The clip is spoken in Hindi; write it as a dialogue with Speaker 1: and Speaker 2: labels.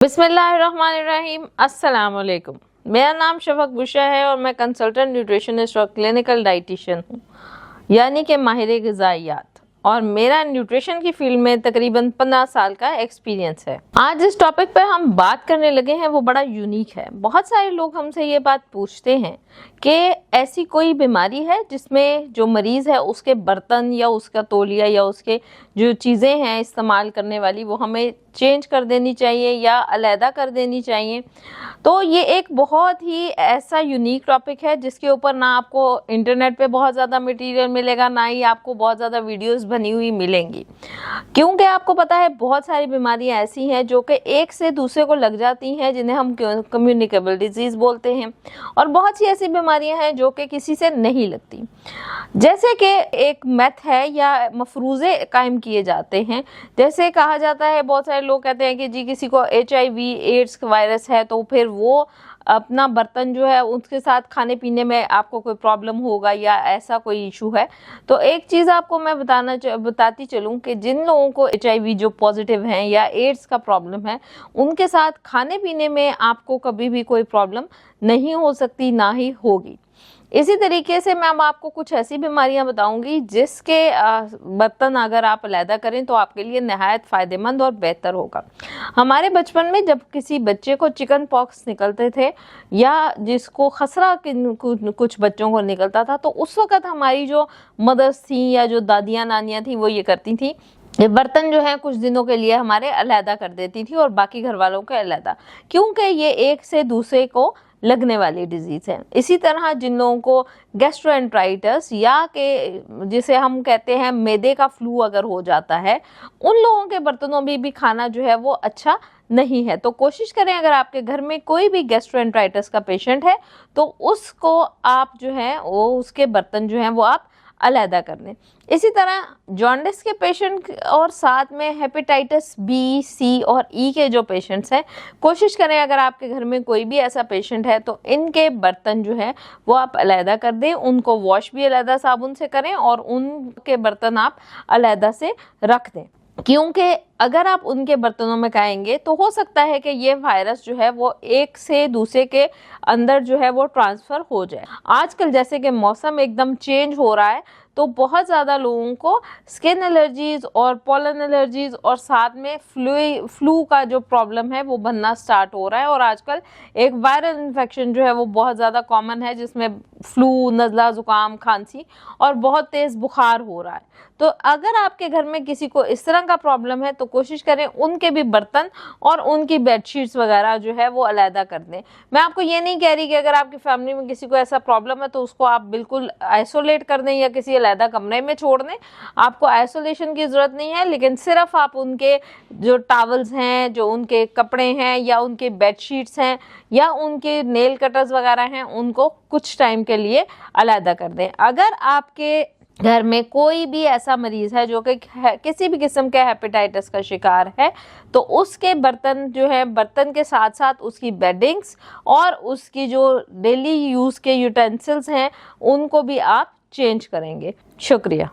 Speaker 1: बिस्मिल्लाहिर्रहमानिर्रहीम। अस्सलाम वालेकुम। मेरा नाम शफक बुशा है और मैं कंसल्टेंट न्यूट्रिशनिस्ट और क्लिनिकल डाइटिशियन हूँ, यानी कि माहिर ग़िज़ाइयात, और मेरा न्यूट्रिशन की फील्ड में तकरीबन 15 साल का एक्सपीरियंस है। आज जिस टॉपिक पर हम बात करने लगे हैं वो बड़ा यूनिक है। बहुत सारे लोग हमसे ये बात पूछते हैं कि ऐसी कोई बीमारी है जिसमें जो मरीज़ है उसके बर्तन या उसका तौलिया या उसके जो चीज़ें हैं इस्तेमाल करने वाली वो हमें चेंज कर देनी चाहिए या अलहदा कर देनी चाहिए। तो ये एक बहुत ही ऐसा यूनिक टॉपिक है जिसके ऊपर ना आपको इंटरनेट पे बहुत ज़्यादा मटेरियल मिलेगा, ना ही आपको बहुत ज़्यादा वीडियोस बनी हुई मिलेंगी, क्योंकि आपको पता है बहुत सारी बीमारियां ऐसी हैं जो कि एक से दूसरे को लग जाती हैं, जिन्हें हम कम्युनिकेबल डिजीज़ बोलते हैं, और बहुत सी ऐसी बीमारियां हैं जो कि किसी से नहीं लगती। जैसे कि एक मैथ है या मफरूज़े कायम किए जाते हैं। जैसे कहा जाता है, बहुत सारे लोग कहते हैं कि जी किसी को HIV एड्स वायरस है तो फिर वो अपना बर्तन जो है उसके साथ खाने पीने में आपको कोई प्रॉब्लम होगा या ऐसा कोई इशू है। तो एक चीज़ आपको मैं बताती चलूँ कि जिन लोगों को HIV जो पॉजिटिव हैं या एड्स का प्रॉब्लम है, उनके साथ खाने पीने में आपको कभी भी कोई प्रॉब्लम नहीं हो सकती, ना ही होगी। इसी तरीके से मैं अब आपको कुछ ऐसी बीमारियां बताऊंगी जिसके बर्तन अगर आप अलहदा करें तो आपके लिए नहायत फ़ायदेमंद और बेहतर होगा। हमारे बचपन में जब किसी बच्चे को चिकन पॉक्स निकलते थे या जिसको खसरा कुछ बच्चों को निकलता था, तो उस वक़्त हमारी जो मदर्स थी या जो दादियाँ नानियाँ थी वो ये करती थी, ये बर्तन जो है कुछ दिनों के लिए हमारे अलहदा कर देती थी और बाकी घर वालों के अलहदा, क्योंकि ये एक से दूसरे को लगने वाली डिजीज़ है। इसी तरह जिन लोगों को गैस्ट्रोएंटराइटिस या के जिसे हम कहते हैं मैदे का फ्लू अगर हो जाता है, उन लोगों के बर्तनों में भी खाना जो है वो अच्छा नहीं है। तो कोशिश करें, अगर आपके घर में कोई भी गैस्ट्रोएंटराइटिस का पेशेंट है तो उसको आप जो है वो उसके बर्तन जो हैं वो आप अलहदा कर दें। इसी तरह जॉन्डिस के पेशेंट और साथ में हेपेटाइटिस B, C और E के जो पेशेंट्स हैं, कोशिश करें अगर आपके घर में कोई भी ऐसा पेशेंट है तो इनके बर्तन जो है वो आप अलहदा कर दें, उनको वॉश भी अलहदा साबुन से करें और उनके बर्तन आप अलहदा से रख दें, क्योंकि अगर आप उनके बर्तनों में खाएंगे तो हो सकता है कि ये वायरस जो है वो एक से दूसरे के अंदर जो है वो ट्रांसफ़र हो जाए। आजकल जैसे कि मौसम एकदम चेंज हो रहा है तो बहुत ज़्यादा लोगों को स्किन एलर्जीज़ और पॉलन एलर्जीज़ और साथ में फ्लू का जो प्रॉब्लम है वो बनना स्टार्ट हो रहा है। और आजकल एक वायरल इन्फेक्शन जो है वो बहुत ज़्यादा कॉमन है, जिसमें फ्लू, नज़ला, ज़ुकाम, खांसी और बहुत तेज़ बुखार हो रहा है। तो अगर आपके घर में किसी को इस तरह का प्रॉब्लम है तो कोशिश करें उनके भी बर्तन और उनकी बेडशीट्स वगैरह जो है वो अलहदा कर दें। मैं आपको ये नहीं कह रही कि अगर आपकी फैमिली में किसी को ऐसा प्रॉब्लम है तो उसको आप बिल्कुल आइसोलेट कर दें या किसी अलहदा कमरे में छोड़ दें। आपको आइसोलेशन की ज़रूरत नहीं है, लेकिन सिर्फ आप उनके जो टॉवल्स हैं, जो उनके कपड़े हैं या उनके बेडशीट्स हैं या उनके नेल कटर्स वगैरह हैं, उनको कुछ टाइम के लिए अलहदा कर दें। अगर आपके घर में कोई भी ऐसा मरीज़ है जो कि किसी भी किस्म के हेपेटाइटिस का शिकार है तो उसके बर्तन जो है, बर्तन के साथ साथ उसकी बेडिंग्स और उसकी जो डेली यूज़ के यूटेंसिल्स हैं उनको भी आप चेंज करेंगे। शुक्रिया।